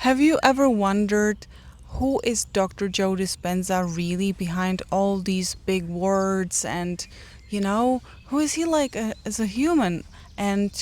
Have you ever wondered who is Dr. Joe Dispenza really behind all these big words and, who is he like as a human? And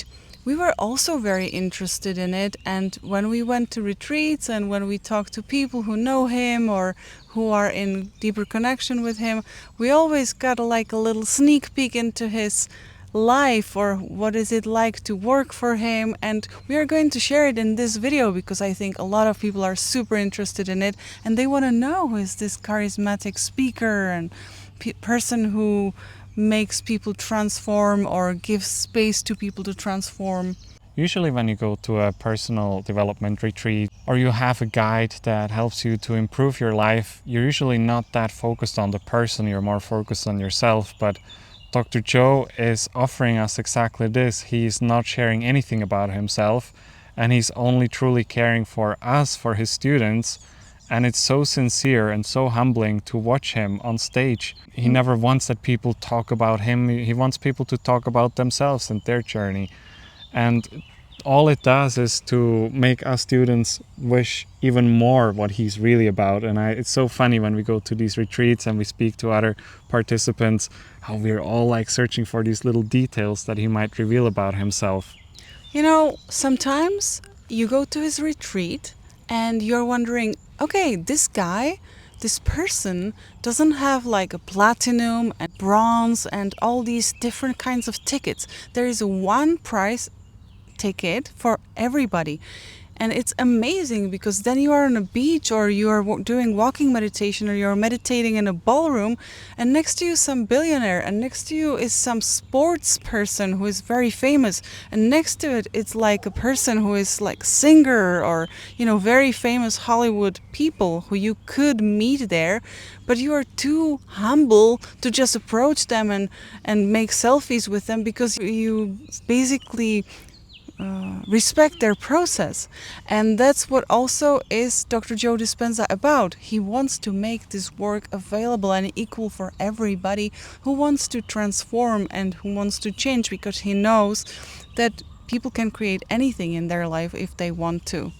we were also very interested in it. And when we went to retreats and when we talked to people who know him or who are in deeper connection with him, we always got like a little sneak peek into his life or what is it like to work for him, and we are going to share it in this video because I think a lot of people are super interested in it and they want to know who is this charismatic speaker and person who makes people transform or gives space to people to transform. Usually when you go to a personal development retreat or you have a guide that helps you to improve your life, you're usually not that focused on the person, you're more focused on yourself. But Dr. Joe is offering us exactly this. He's not sharing anything about himself and he's only truly caring for us, for his students. And it's so sincere and so humbling to watch him on stage. He never wants that people talk about him. He wants people to talk about themselves and their journey. And all it does is to make us students wish even more what he's really about. And it's so funny when we go to these retreats and we speak to other participants, how we're all like searching for these little details that he might reveal about himself. Sometimes you go to his retreat and you're wondering, okay, this person doesn't have like a platinum and bronze and all these different kinds of tickets. There is a one price ticket for everybody. And it's amazing because then you are on a beach or you are doing walking meditation or you're meditating in a ballroom and next to you some billionaire and next to you is some sports person who is very famous and next to it it's like a person who is like singer or very famous Hollywood people who you could meet there, but you are too humble to just approach them and make selfies with them because you basically respect their process. And that's what also is Dr. Joe Dispenza about. He wants to make this work available and equal for everybody who wants to transform and who wants to change, because he knows that people can create anything in their life if they want to.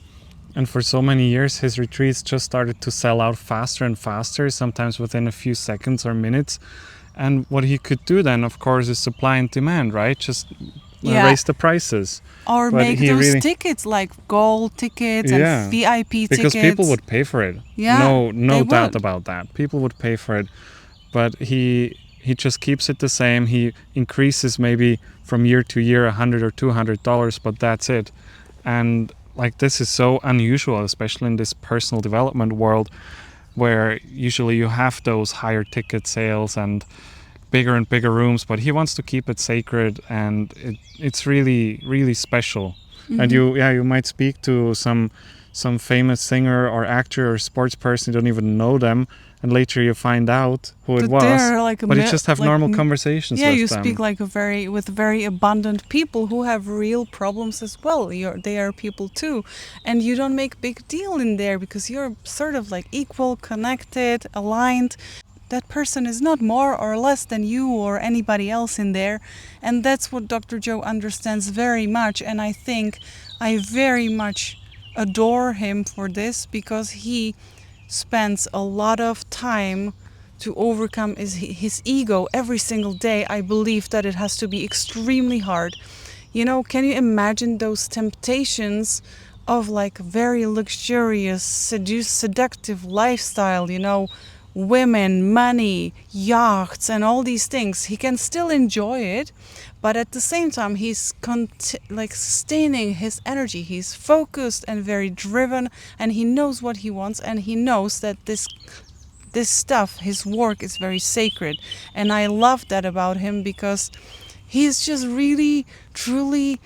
And for so many years, his retreats just started to sell out faster and faster, sometimes within a few seconds or minutes. And what he could do then, of course, is supply and demand, right? Just raise the prices. Or but make those tickets like gold tickets and VIP tickets. Because people would pay for it. Yeah, no doubt about that. People would pay for it. But he just keeps it the same. He increases maybe from year to year $100 or $200, but that's it. And like this is so unusual, especially in this personal development world, where usually you have those higher ticket sales and bigger rooms, but he wants to keep it sacred, and it's really, really special. Mm-hmm. And you might speak to some famous singer or actor or sports person, you don't even know them, and later you find out who it was. But you just have normal conversations with them. Yeah, you speak like with very abundant people who have real problems as well. They are people too, and you don't make big deal in there because you're sort of like equal, connected, aligned. That person is not more or less than you or anybody else in there. And that's what Dr. Joe understands very much. And I think I very much adore him for this, because he spends a lot of time to overcome his ego every single day. I believe that it has to be extremely hard. Can you imagine those temptations of like very luxurious, seductive lifestyle, women, money, yachts, and all these things? He can still enjoy it, but at the same time, he's sustaining his energy. He's focused and very driven, and he knows what he wants, and he knows that this stuff, his work, is very sacred. And I love that about him, because he's just really, truly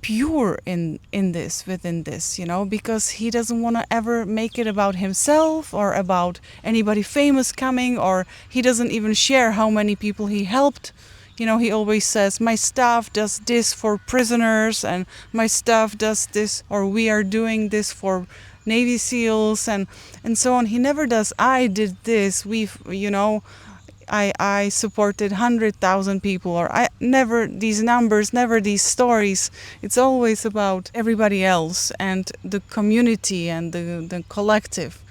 pure within this, because he doesn't want to ever make it about himself or about anybody famous coming, or he doesn't even share how many people he helped. He always says, my staff does this for prisoners, and my staff does this, or we are doing this for Navy SEALs and so on. He never does, I did this, I supported 100,000 people, or I never these numbers, never these stories. It's always about everybody else and the community and the collective.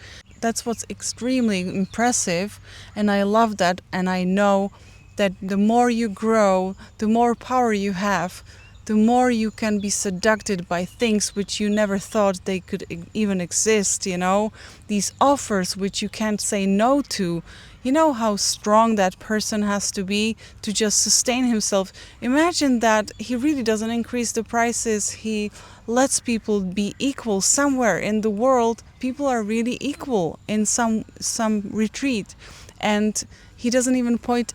That's what's extremely impressive, and I love that. And I know that the more you grow, the more power you have, the more you can be seduced by things which you never thought they could even exist, you know, these offers which you can't say no to. You know how strong that person has to be to just sustain himself. Imagine that he really doesn't increase the prices. He lets people be equal somewhere in the world. People are really equal in some retreat, and he doesn't even point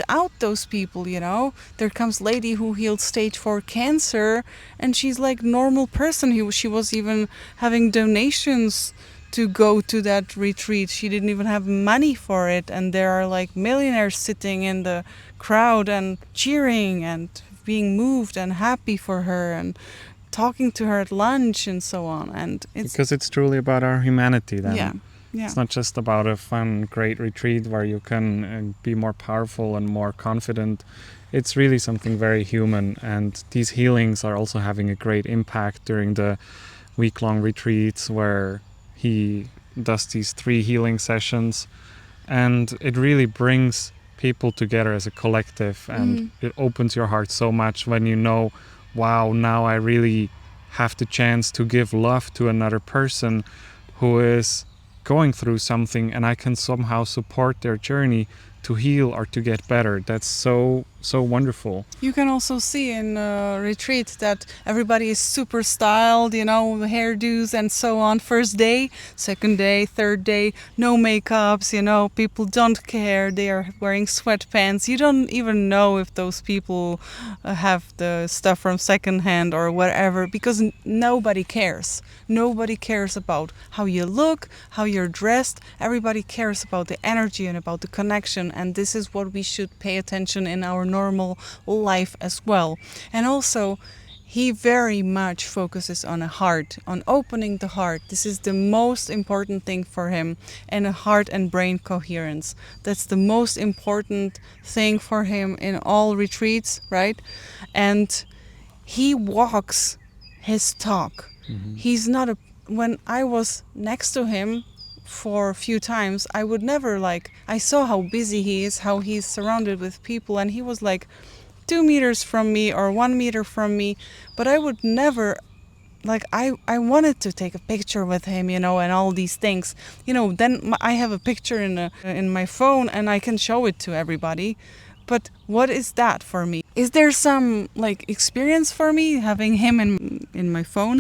out those people, you know. There comes lady who healed stage 4 cancer, and she's like normal person. She was even having donations to go to that retreat. She didn't even have money for it, and there are like millionaires sitting in the crowd and cheering and being moved and happy for her and talking to her at lunch and so on. And it's Because it's truly about our humanity then. yeah. It's not just about a fun, great retreat where you can be more powerful and more confident. It's really something very human, and these healings are also having a great impact during the week-long retreats where he does these 3 healing sessions, and it really brings people together as a collective, and it opens your heart so much when you know, wow, now I really have the chance to give love to another person who is going through something, and I can somehow support their journey to heal or to get better. That's so wonderful. You can also see in retreat that everybody is super styled, you know, hairdos and so on. First day, second day, third day, no makeups, you know, people don't care. They are wearing sweatpants. You don't even know if those people have the stuff from secondhand or whatever, because nobody cares. Nobody cares about how you look, how you're dressed. Everybody cares about the energy and about the connection, and this is what we should pay attention in our normal life as well. And also, he very much focuses on a heart, on opening the heart. This is the most important thing for him, and a heart and brain coherence. That's the most important thing for him in all retreats, right? And he walks his talk. He's not a... When I was next to him for a few times, I would never I saw how busy he is, how he's surrounded with people, and he was like 2 meters from me or 1 meter from me, but I would never, I wanted to take a picture with him, you know, and all these things, you know. Then I have a picture in my phone and I can show it to everybody. But what is that for me? Is there some experience for me having him in my phone?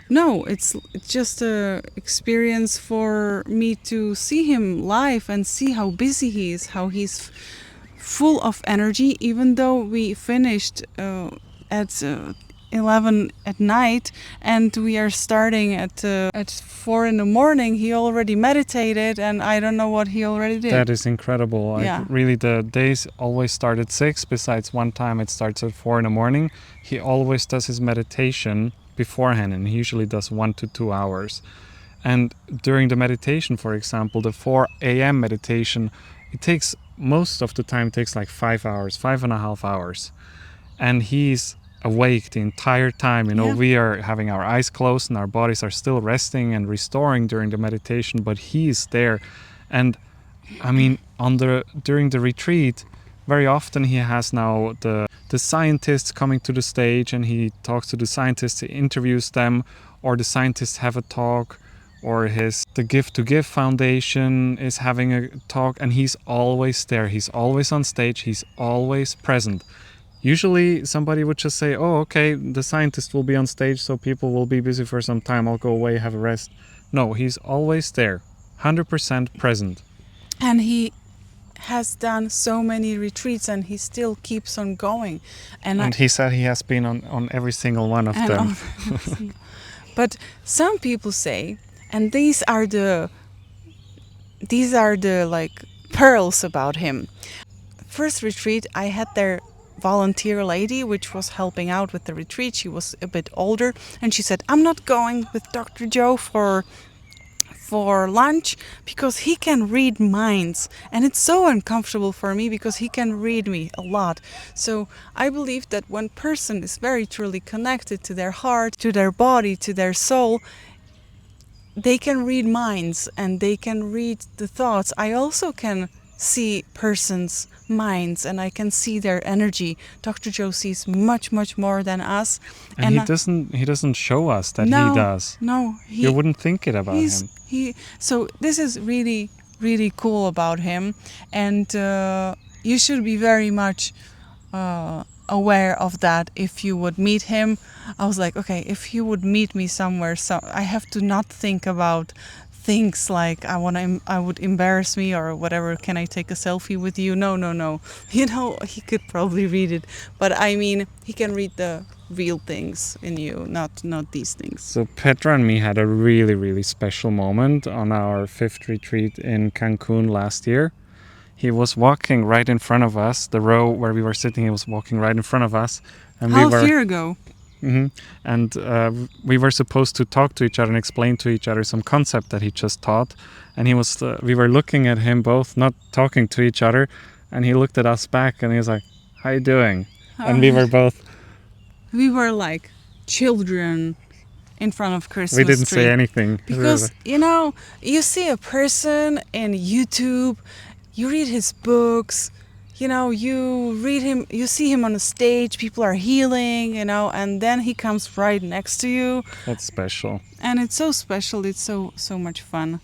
No, it's just a experience for me to see him live and see how busy he is, how he's full of energy. Even though we finished at 11 at night and we are starting at 4 in the morning, he already meditated, and I don't know what he already did. That is incredible. Yeah. Really, the days always start at 6, besides one time it starts at 4 in the morning. He always does his meditation beforehand, and he usually does 1 to 2 hours. And during the meditation, for example, the 4 a.m. meditation, it takes most of the time takes 5 hours, 5.5 hours, and he's awake the entire time. You know, we are having our eyes closed and our bodies are still resting and restoring during the meditation, but he's there. And I mean, during the retreat, very often he has now the scientists coming to the stage, and he talks to the scientists, he interviews them, or the scientists have a talk, or the Give to Give Foundation is having a talk, and he's always there. He's always on stage. He's always present. Usually somebody would just say, oh, okay, the scientist will be on stage, so people will be busy for some time. I'll go away, have a rest. No, he's always there, 100% present. And he has done so many retreats, and he still keeps on going. And he said he has been on every single one of them. But some people say, and these are the pearls about him. First retreat, I had their volunteer lady which was helping out with the retreat. She was a bit older, and she said, I'm not going with Dr. Joe for for lunch because he can read minds, and it's so uncomfortable for me because he can read me a lot. So I believe that when person is very truly connected to their heart, to their body, to their soul, they can read minds and they can read the thoughts. I also can see persons' minds and I can see their energy. Dr. Joe sees much, much more than us. And he doesn't show us that no, he does. No, You wouldn't think it about he's him. so this is really, really cool about him, and you should be very much aware of that if you would meet him. I was like, okay, if he would meet me somewhere, so I have to not think about things like I would embarrass me or whatever. Can I take a selfie with you? No, no, no. You know, he could probably read it, but I mean, he can read the real things in you, not these things. So Petra and me had a really, really special moment on our 5th retreat in Cancun last year. He was walking right in front of us, the row where we were sitting, he was walking right in front of us. And half a year ago. And we were supposed to talk to each other and explain to each other some concept that he just taught. And we were looking at him both, not talking to each other. And he looked at us back and he was like, how you doing? And we were both... We were like children in front of Christmas We didn't tree. say anything. Because, you know, you see a person in YouTube, you read his books, you know, you read him, you see him on a stage, people are healing, you know, and then he comes right next to you. That's special. And it's so special, it's so much fun.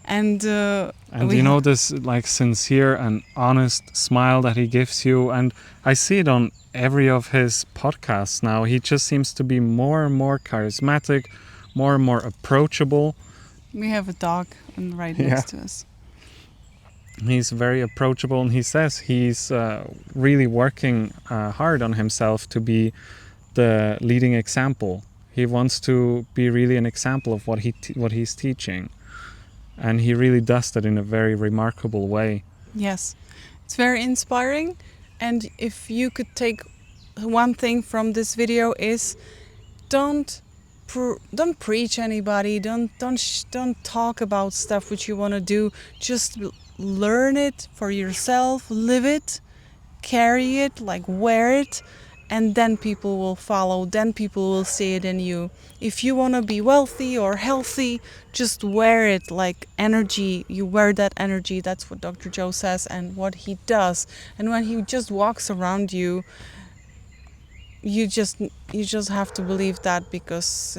And you know, this like sincere and honest smile that he gives you, and I see it on every of his podcasts now. He just seems to be more and more charismatic, more and more approachable. We have a dog right next to us. He's very approachable, and he says he's really working hard on himself to be the leading example. He wants to be really an example of what he's teaching, and he really does that in a very remarkable way. Yes, it's very inspiring. And if you could take one thing from this video is don't preach anybody. Don't talk about stuff which you want to do. Just learn it for yourself, live it, carry it, like wear it, and then people will follow, then people will see it in you. If you want to be wealthy or healthy, just wear it like energy. You wear that energy. That's what Dr. Joe says and what he does. And when he just walks around you, you just have to believe that, because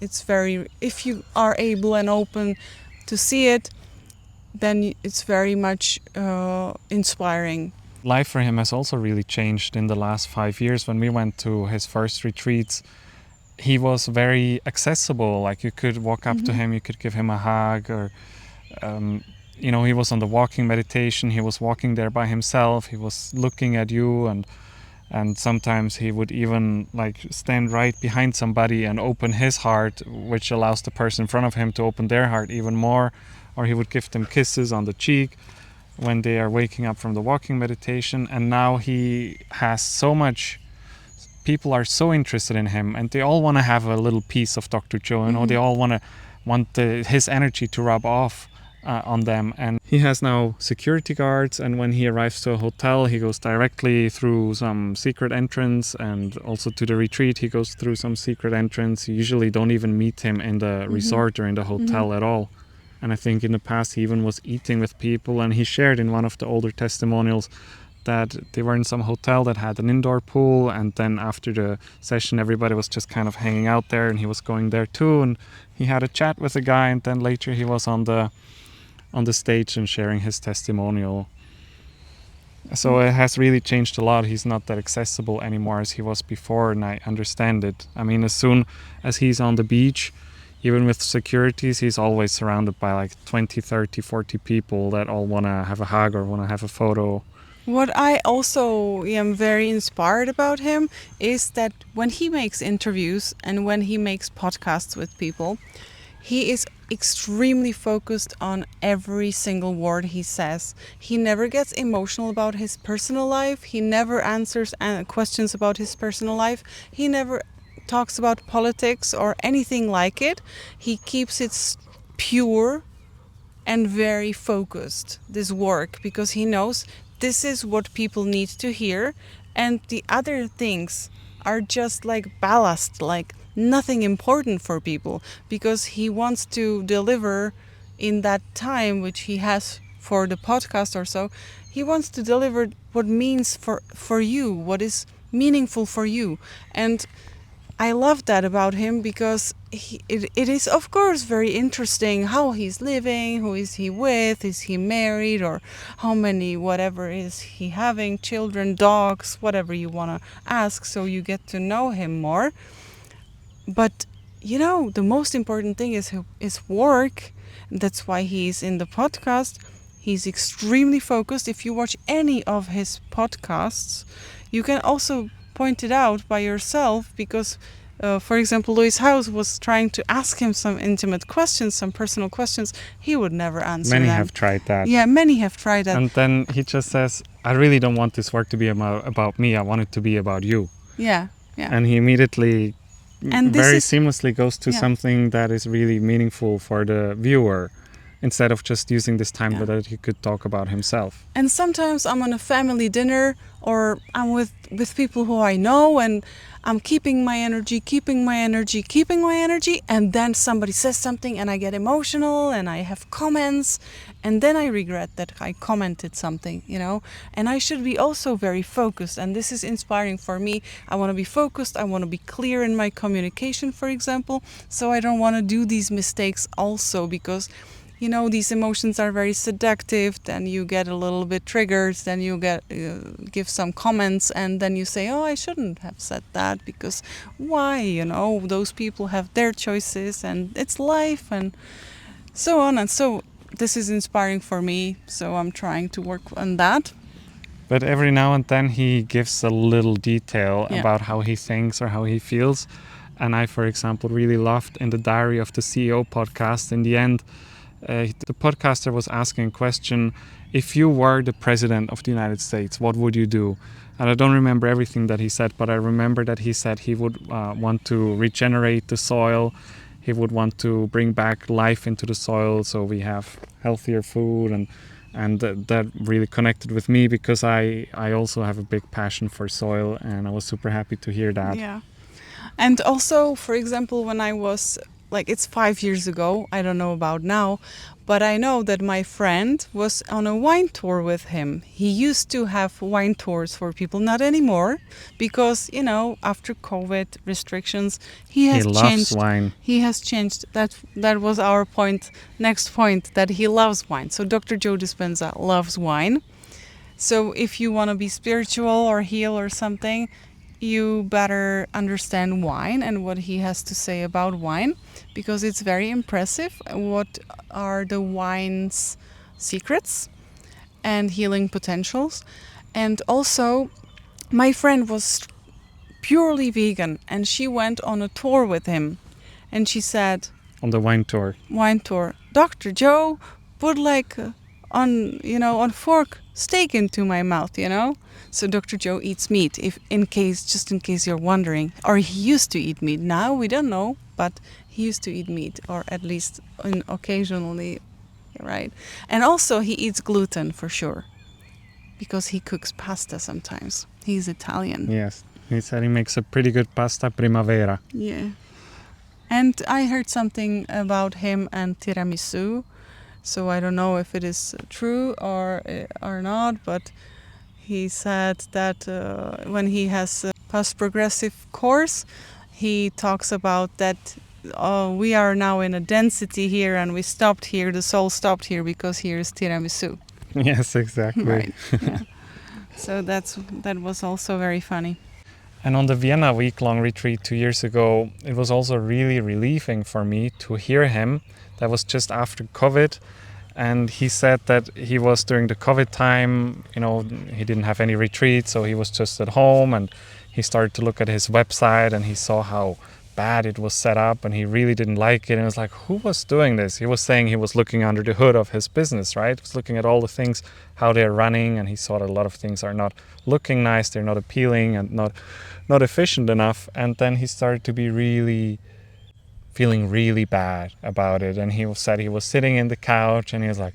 it's very, if you are able and open to see it, then it's very much inspiring. Life for him has also really changed in the last 5 years. When we went to his first retreats, he was very accessible. Like, you could walk up to him, you could give him a hug, or you know, he was on the walking meditation, he was walking there by himself, he was looking at you, and sometimes he would even like stand right behind somebody and open his heart, which allows the person in front of him to open their heart even more. Or he would give them kisses on the cheek when they are waking up from the walking meditation. And now he has so much, people are so interested in him, and they all want to have a little piece of Dr. Joe, you know, they all want his energy to rub off on them. And he has now security guards, and when he arrives to a hotel, he goes directly through some secret entrance, and also to the retreat he goes through some secret entrance. You usually don't even meet him in the resort or in the hotel at all. And I think in the past he even was eating with people, and he shared in one of the older testimonials that they were in some hotel that had an indoor pool, and then after the session everybody was just kind of hanging out there, and he was going there too, and he had a chat with a guy, and then later he was on the stage and sharing his testimonial. So it has really changed a lot. He's not that accessible anymore as he was before, and I understand it. I mean, as soon as he's on the beach, even with securities, he's always surrounded by like 20, 30, 40 people that all want to have a hug or want to have a photo. What I also am very inspired about him is that when he makes interviews and when he makes podcasts with people, he is extremely focused on every single word he says. He never gets emotional about his personal life. He never answers questions about his personal life. He never talks about politics or anything like it. He keeps it pure and very focused, this work, because he knows this is what people need to hear, and the other things are just like ballast, like nothing important for people, because he wants to deliver in that time which he has for the podcast or so. He wants to deliver what means for you, what is meaningful for you. And I love that about him, because it is of course very interesting how he's living, who is he with, is he married, or how many whatever is he having, children, dogs, whatever you want to ask, so you get to know him more. But you know, the most important thing is work. That's why he's in the podcast. He's extremely focused. If you watch any of his podcasts, you can also point it out by yourself, because for example, Louis House was trying to ask him some intimate questions, some personal questions. He would never answer Many them. have tried that. Yeah, many have tried that. And then he just says, I really don't want this work to be about me. I want it to be about you. Yeah, yeah. And he immediately And this very is- seamlessly goes to Yeah. something that is really meaningful for the viewer, instead of just using this time Yeah. that he could talk about himself. And sometimes I'm on a family dinner, or I'm with people who I know, and I'm keeping my energy, and then somebody says something and I get emotional and I have comments, and then I regret that I commented something, you know. And I should be also very focused, and this is inspiring for me. I want to be focused, I want to be clear in my communication, for example, so I don't want to do these mistakes also, because you know, these emotions are very seductive. Then you get a little bit triggered, then you get give some comments, and then you say, oh, I shouldn't have said that, because why, you know, those people have their choices and it's life, and so on. And so this is inspiring for me, so I'm trying to work on that. But every now and then he gives a little detail Yeah. about how he thinks or how he feels. And I, for example, really loved in the Diary of the CEO podcast, in the end, the podcaster was asking a question: if you were the president of the United States, what would you do? And I don't remember everything that he said, but I remember that he said he would want to regenerate the soil. He would want to bring back life into the soil, so we have healthier food, and that really connected with me, because I also have a big passion for soil, and I was super happy to hear that. Yeah. And also, for example, when I was, like, it's 5 years ago, I don't know about now, but I know that my friend was on a wine tour with him. He used to have wine tours for people, not anymore, because, you know, after COVID restrictions, he has loves changed. wine. He has changed. That was our point, next point, that he loves wine. So Dr. Joe Dispenza loves wine. So if you want to be spiritual or heal or something, you better understand wine and what he has to say about wine, because it's very impressive what are the wine's secrets and healing potentials. And also, my friend was purely vegan, and she went on a tour with him, and she said, On the wine tour. Dr. Joe put like on fork steak into my mouth, you know. So Dr. Joe eats meat, just in case you're wondering, or he used to eat meat. Now we don't know, but he used to eat meat, or at least occasionally, right? And also he eats gluten for sure, because he cooks pasta sometimes. He's Italian. Yes, he said he makes a pretty good pasta primavera. Yeah. And I heard something about him and tiramisu, so I don't know if it is true or not, but he said that when he has a post-progressive course, he talks about that we are now in a density here, and we stopped here, the soul stopped here, because here is tiramisu. Yes, exactly. Right. Yeah. So that was also very funny. And on the Vienna week-long retreat 2 years ago, it was also really relieving for me to hear him. That was just after COVID. And he said that he was during the COVID time, you know, he didn't have any retreat, so he was just at home, and he started to look at his website and he saw how bad it was set up, and he really didn't like it. And it was like, who was doing this? He was saying he was looking under the hood of his business, right? He was looking at all the things, how they're running, and he saw that a lot of things are not looking nice, they're not appealing and not efficient enough. And then he started to be really feeling really bad about it. And he said he was sitting in the couch and he was like,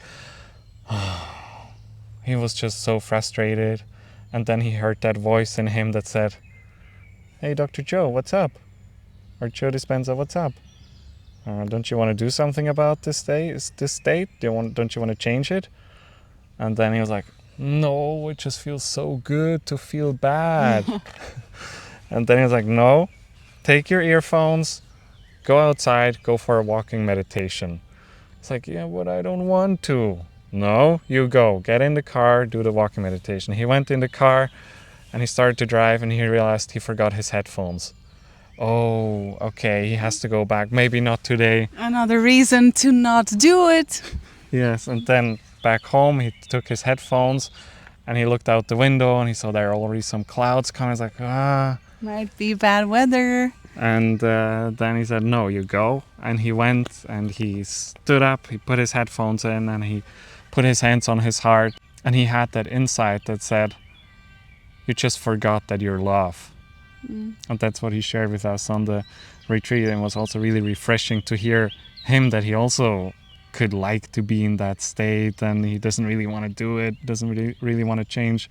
he was just so frustrated. And then he heard that voice in him that said, "Hey, Dr. Joe, what's up? Or Joe Dispenza, what's up? Don't you want to do something about this state? Don't you want to change it?" And then he was like, "No, it just feels so good to feel bad." And then he was like, "No, take your earphones, go outside, go for a walking meditation." It's like, "Yeah, but I don't want to." "No, you go. Get in the car, do the walking meditation." He went in the car and he started to drive and he realized he forgot his headphones. Oh, okay, he has to go back. Maybe not today. Another reason to not do it. Yes, and then back home he took his headphones and he looked out the window and he saw there already some clouds coming. He's like, Might be bad weather. And then he said, "No, you go." And he went and he stood up, he put his headphones in and he put his hands on his heart. And he had that insight that said, "You just forgot that you're love." And that's what he shared with us on the retreat. And it was also really refreshing to hear him that he also could like to be in that state and he doesn't really want to do it, doesn't really want to change.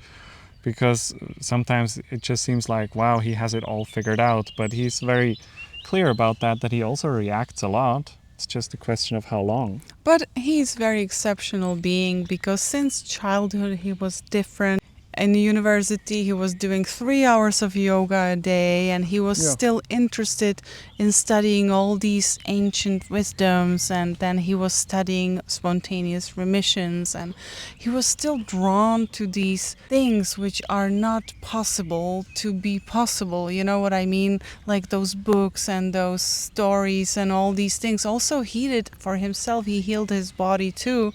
Because sometimes it just seems like, wow, he has it all figured out. But he's very clear about that he also reacts a lot. It's just a question of how long. But he's very exceptional being because since childhood he was different. In university he was doing 3 hours of yoga a day and he was still interested in studying all these ancient wisdoms, and then he was studying spontaneous remissions and he was still drawn to these things which are not possible to be possible, you know what I mean, like those books and those stories and all these things. Also he did for himself, he healed his body too.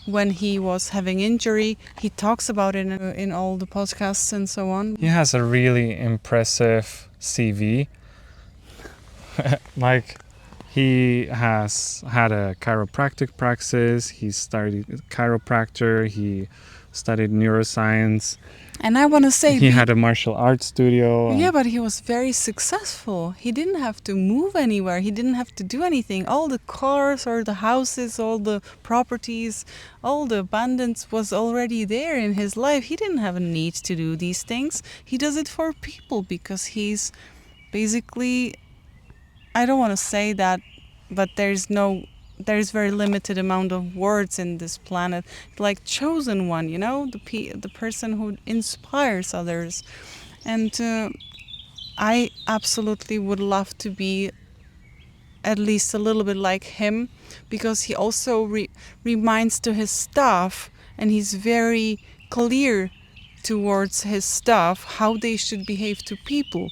When he was having injury, he talks about it in all the podcasts and so on. He has a really impressive CV. Like, he has had a chiropractic practice, he studied chiropractor, he studied neuroscience. And I want to say... He had a martial arts studio. Yeah, but he was very successful. He didn't have to move anywhere. He didn't have to do anything. All the cars or the houses, all the properties, all the abundance was already there in his life. He didn't have a need to do these things. He does it for people because he's basically... I don't want to say that, but there's very limited amount of words in this planet, like chosen one, you know, the person who inspires others. And I absolutely would love to be at least a little bit like him, because he also reminds to his staff, and he's very clear towards his staff how they should behave to people.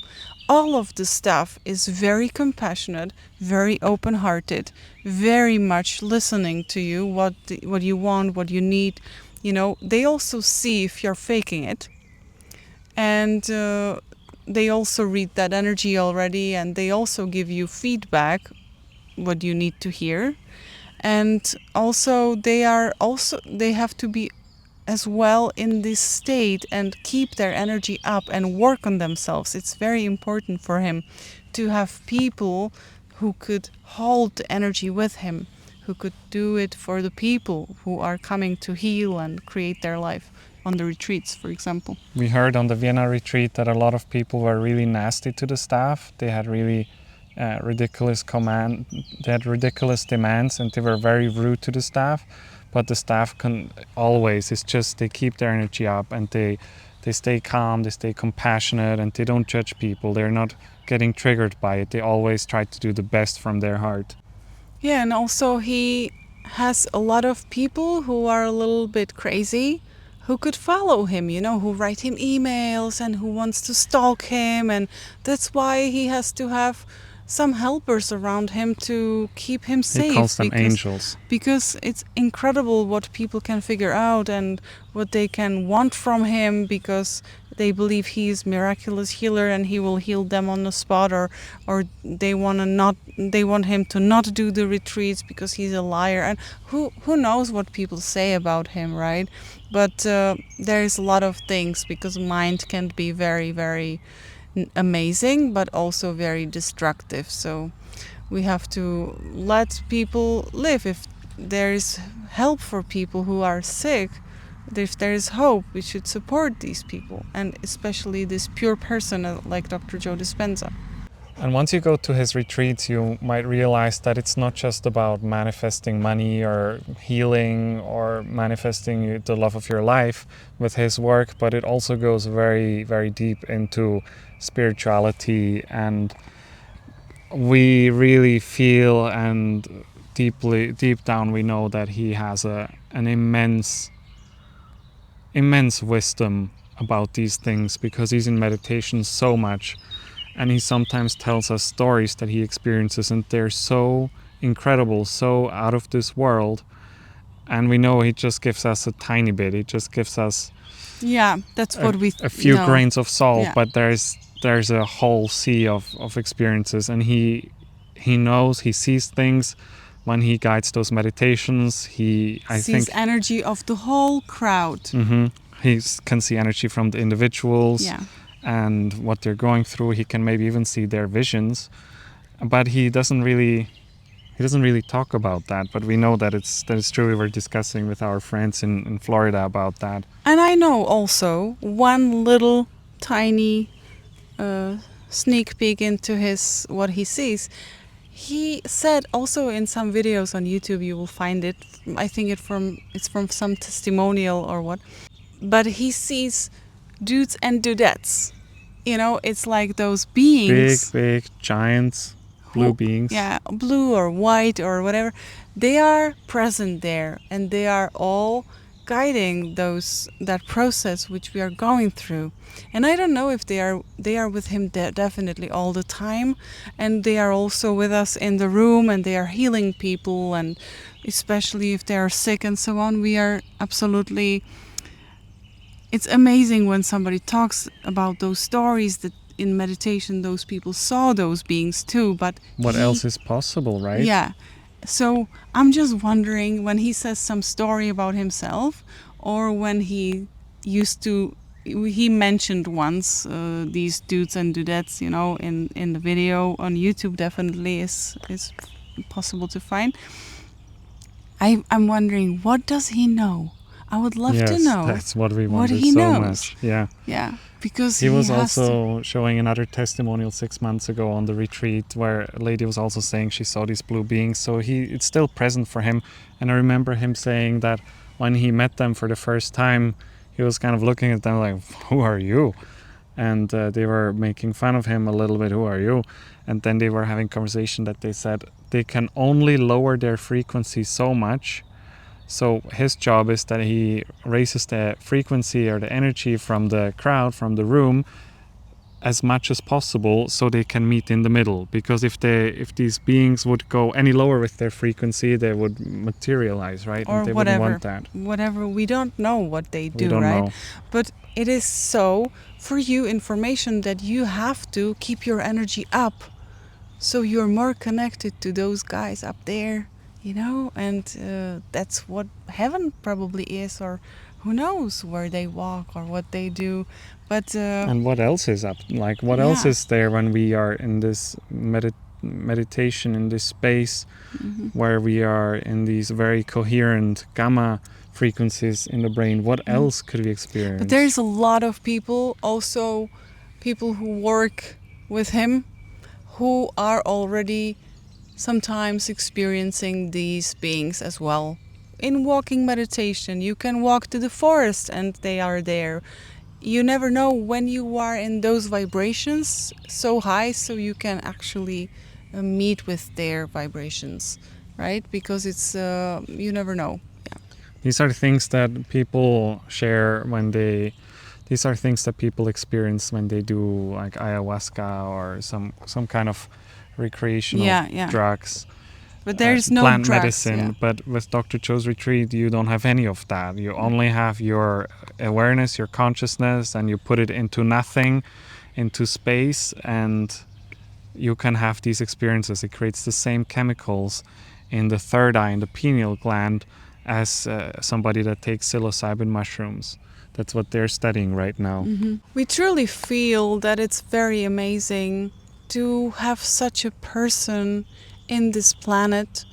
All of the staff is very compassionate, very open-hearted, very much listening to you, what you want, what you need. You know, they also see if you're faking it, and they also read that energy already, and they also give you feedback, what you need to hear. And also they have to be as well in this state and keep their energy up and work on themselves. It's very important for him to have people who could hold the energy with him, who could do it for the people who are coming to heal and create their life on the retreats, for example. We heard on the Vienna retreat that a lot of people were really nasty to the staff. They had really ridiculous demands, and they were very rude to the staff. But the staff they keep their energy up, and they stay calm, they stay compassionate, and they don't judge people. They're not getting triggered by it. They always try to do the best from their heart. Yeah, and also he has a lot of people who are a little bit crazy, who could follow him, you know, who write him emails and who wants to stalk him. And that's why he has to have some helpers around him to keep him safe. He calls them angels. Because it's incredible what people can figure out and what they can want from him, because they believe he's miraculous healer and he will heal them on the spot, or they want him to not do the retreats because he's a liar. And who knows what people say about him, right? But there's a lot of things, because mind can be very, very amazing, but also very destructive. So We have to let people live. If there is help for people who are sick, if there is hope, we should support these people, and especially this pure person like Dr. Joe Dispenza. And once you go to his retreats, you might realize that it's not just about manifesting money or healing or manifesting the love of your life with his work, but it also goes very, very deep into spirituality. And we really feel, and deep down we know that he has an immense wisdom about these things, because he's in meditation so much. And he sometimes tells us stories that he experiences, and they're so incredible, so out of this world. And we know he just gives us a tiny bit. He just gives us that's what we a few know. grains of salt, Yeah. but there's a whole sea of experiences. And he knows, he sees things when he guides those meditations. He sees energy of the whole crowd. He can see energy from the individuals. Yeah. And what they're going through. He can maybe even see their visions, but he doesn't really talk about that. But we know that it's true. We were discussing with our friends in Florida about that. And I know also one little tiny sneak peek into what he sees. He said also in some videos on YouTube, you will find it. I think it's from some testimonial or what. But he sees dudes and dudettes. It's like those beings. Big giants, blue beings. Yeah, blue or white or whatever. They are present there, and they are all guiding that process which we are going through. And I don't know if they are with him definitely all the time, and they are also with us in the room, and they are healing people, and especially if they are sick and so on. We are absolutely. It's amazing when somebody talks about those stories that in meditation those people saw those beings too. But what else is possible, right? Yeah. So I'm just wondering, when he says some story about himself, or when he mentioned once these dudes and dudettes, in the video on YouTube, definitely is possible to find. I'm wondering, what does he know? I would love to know. That's what we wonder what he so knows. much. Yeah. Yeah, because he was also showing another testimonial 6 months ago on the retreat, where a lady was also saying she saw these blue beings. So it's still present for him. And I remember him saying that when he met them for the first time, he was kind of looking at them like, "Who are you?" And they were making fun of him a little bit. "Who are you?" And then they were having conversation that they said they can only lower their frequency so much. So his job is that he raises the frequency or the energy from the crowd, from the room, as much as possible, so they can meet in the middle. Because if these beings would go any lower with their frequency, they would materialize, right? Or and they whatever, wouldn't want that. Whatever, we don't know what they do, we don't right? know. But it is so, for you, information that you have to keep your energy up, so you're more connected to those guys up there. And that's what heaven probably is, or who knows where they walk or what they do. But and what else is up? Like, what else is there when we are in this meditation, in this space where we are in these very coherent gamma frequencies in the brain? What else could we experience? But there's a lot of people, also people who work with him, who are already sometimes experiencing these beings as well. In walking meditation, you can walk to the forest and they are there. You never know when you are in those vibrations so high, so you can actually meet with their vibrations, right? Because it's you never know. Yeah. These are things that people share these are things that people experience when they do like ayahuasca or some kind of recreational drugs. But there's no plant drugs, medicine. But with Dr. Cho's retreat, you don't have any of that. You only have your awareness, your consciousness, and you put it into nothing, into space, and you can have these experiences. It creates the same chemicals in the third eye, in the pineal gland, as somebody that takes psilocybin mushrooms. That's what they're studying right now. We truly feel that it's very amazing to have such a person in this planet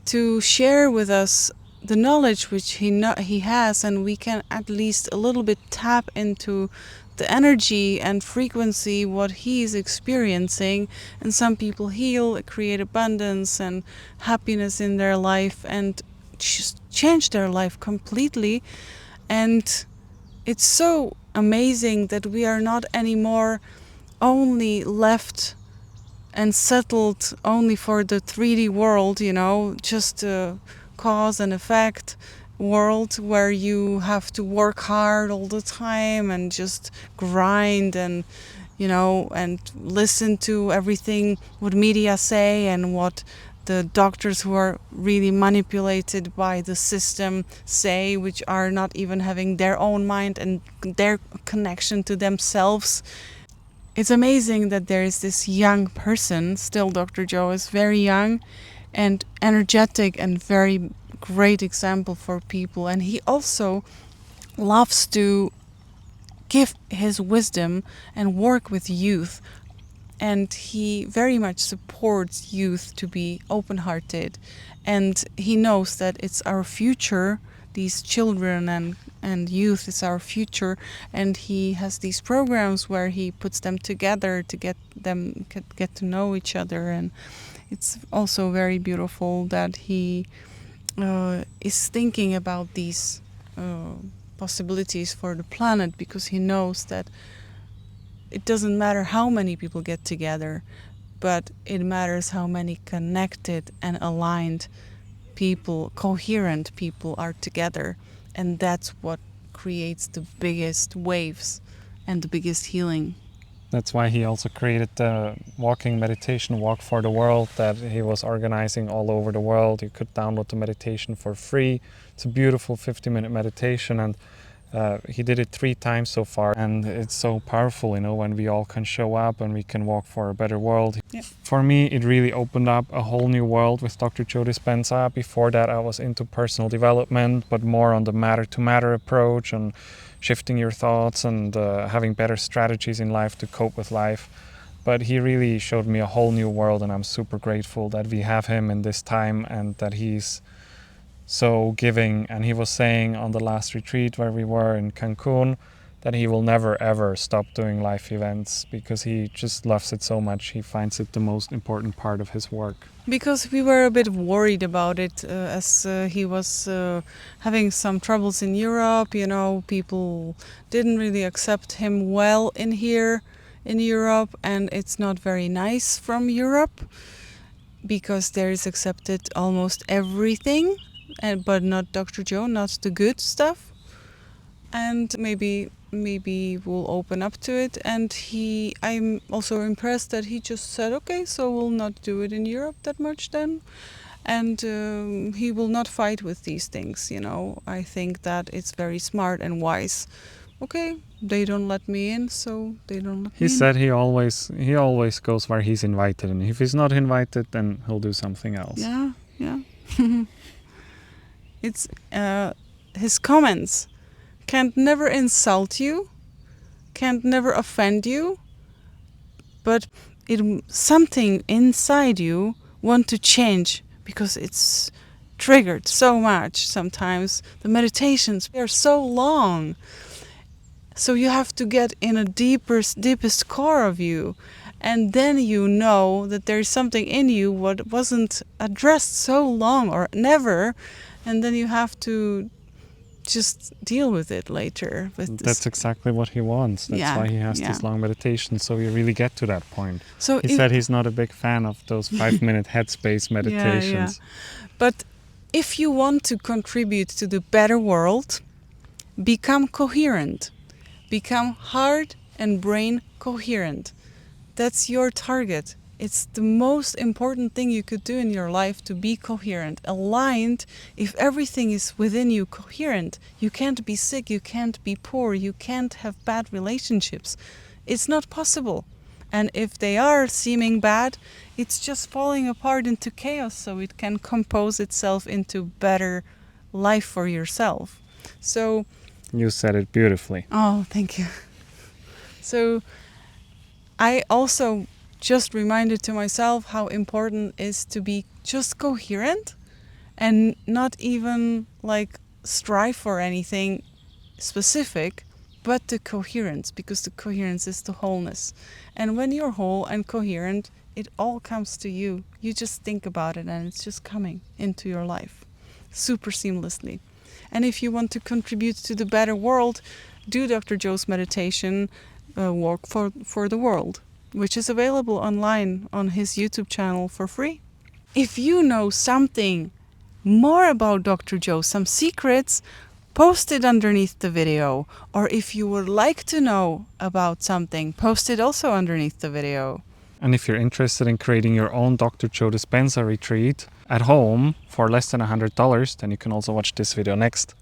to share with us the knowledge which he has, and we can at least a little bit tap into the energy and frequency what he is experiencing. And some people heal, create abundance and happiness in their life, and just change their life completely. And it's so amazing that we are not anymore only left and settled only for the 3D world, just a cause and effect world where you have to work hard all the time and just grind and, and listen to everything what media say and what the doctors who are really manipulated by the system say, which are not even having their own mind and their connection to themselves. It's amazing that there is this young person, still Dr. Joe is very young and energetic and very great example for people. And he also loves to give his wisdom and work with youth. And he very much supports youth to be open-hearted. And he knows that it's our future, these children and youth is our future, and he has these programs where he puts them together to get them get to know each other. And it's also very beautiful that he is thinking about these possibilities for the planet, because he knows that it doesn't matter how many people get together, but it matters how many connected and aligned people, coherent people are together. And that's what creates the biggest waves and the biggest healing. That's why he also created the walking meditation walk for the world that he was organizing all over the world. You could download the meditation for free. It's a beautiful 50-minute meditation, and he did it 3 times so far, and it's so powerful, when we all can show up and we can walk for a better world. Yep. For me, it really opened up a whole new world with Dr. Joe Dispenza. Before that, I was into personal development, but more on the matter-to-matter approach and shifting your thoughts and having better strategies in life to cope with life. But he really showed me a whole new world, and I'm super grateful that we have him in this time and that he's so giving. And he was saying on the last retreat where we were in Cancun that he will never ever stop doing life events because he just loves it so much. He finds it the most important part of his work. Because we were a bit worried about it as he was having some troubles in Europe. People didn't really accept him well in here in Europe, and it's not very nice from Europe because there is accepted almost everything, but not Dr. Joe, not the good stuff. And maybe we'll open up to it. And I'm also impressed that he just said, okay, so we'll not do it in Europe that much then. And he will not fight with these things, I think that it's very smart and wise. Okay, they don't let me in, so they don't let me in. He said he always goes where he's invited, and if he's not invited, then he'll do something else. Yeah. It's his comments can't never insult you, can't never offend you, but something inside you want to change because it's triggered so much sometimes. The meditations are so long, so you have to get in a deepest core of you, and then you know that there's something in you what wasn't addressed so long or never, and then you have to just deal with it later. That's exactly what he wants. That's why he has this long meditation, so you really get to that point. So he said he's not a big fan of those 5-minute headspace meditations. But if you want to contribute to the better world, become coherent. Become heart and brain coherent. That's your target. It's the most important thing you could do in your life, to be coherent, aligned. If everything is within you coherent, you can't be sick, you can't be poor, you can't have bad relationships. It's not possible. And if they are seeming bad, it's just falling apart into chaos, so it can compose itself into better life for yourself. So you said it beautifully. Oh, thank you. So I also just reminded to myself how important it is to be just coherent and not even like strive for anything specific, but the coherence, because the coherence is the wholeness. And when you're whole and coherent, it all comes to you. You just think about it and it's just coming into your life super seamlessly. And if you want to contribute to the better world, do Dr. Joe's meditation, Walk for the World, which is available online on his YouTube channel for free. If you know something more about Dr. Joe, some secrets, post it underneath the video. Or if you would like to know about something, post it also underneath the video. And if you're interested in creating your own Dr. Joe Dispenza retreat at home for less than $100, then you can also watch this video next.